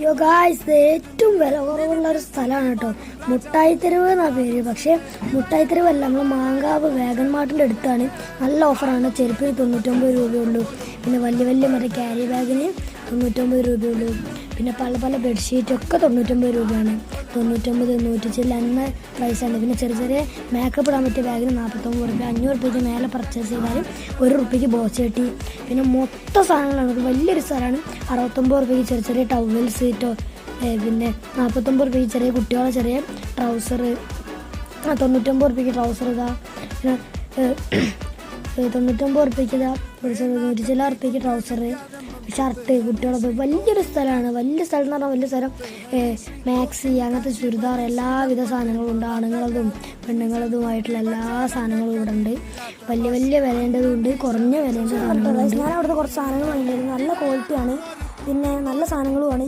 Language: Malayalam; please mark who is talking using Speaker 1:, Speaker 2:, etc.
Speaker 1: യോ ഗായ്സ്, ഇത് ഏറ്റവും വില കുറവുള്ള ഒരു സ്ഥലമാണ് കേട്ടോ. മുട്ടായിത്തെരുവ് എന്നാണ് പേര്. പക്ഷേ മുട്ടായിത്തെരുവല്ല, നമ്മൾ മാങ്കാവ് വേഗൻ മാർട്ടിൻ്റെ അടുത്താണ്. നല്ല ഓഫറാണ്. ചെരുപ്പിന് 99 രൂപയുള്ളൂ. പിന്നെ വലിയ വലിയ മറ്റേ ക്യാരി ബാഗിന് 99 രൂപയുള്ളൂ. പിന്നെ പല പല ബെഡ്ഷീറ്റൊക്കെ 99 രൂപയാണ്. 99, 100 എന്ന പ്രൈസാണ്. പിന്നെ ചെറിയ ചെറിയ മേക്കപ്പ് ഇടാൻ പറ്റിയ ബാഗിന് 49 രൂപ. 500 രൂപയ്ക്ക് മേലെ പർച്ചേസ് ചെയ്താലും 1 രൂപയ്ക്ക് ബോക്സ് കിട്ടി. പിന്നെ മൊത്തം സാധനങ്ങളാണ്. വലിയൊരു സ്ഥലമാണ്. 69 രൂപയ്ക്ക് ചെറിയ ചെറിയ ടവൽ സീറ്റോ, പിന്നെ 49 രൂപയ്ക്ക് ചെറിയ കുട്ടികളെ ചെറിയ ട്രൗസർ, 99 രൂപയ്ക്ക് ട്രൗസർ ഇതാ. പിന്നെ 99 രൂപയ്ക്ക് ഇതാ 100 രൂപയ്ക്ക് ട്രൗസർ, ഷർട്ട് കുട്ടികളത്. വലിയൊരു സ്ഥലമാണ്. വലിയ സ്ഥലം എന്ന് പറഞ്ഞാൽ വലിയ സ്ഥലം. മാക്സി, അങ്ങനത്തെ ചുരിദാർ, എല്ലാവിധ സാധനങ്ങളും ഉണ്ട്. ആണുങ്ങളതും പെണ്ണുങ്ങളതുമായിട്ടുള്ള എല്ലാ സാധനങ്ങളും ഇവിടെ ഉണ്ട്. വലിയ വലിയ വിലയേണ്ടതും ഉണ്ട്, കുറഞ്ഞ വിലയേണ്ട സാധനങ്ങളുണ്ട്. ഞാൻ അവിടുത്തെ കുറച്ച് സാധനങ്ങൾ കണ്ടിരുന്നു. നല്ല ക്വാളിറ്റിയാണ്, പിന്നെ നല്ല സാധനങ്ങളുമാണ്.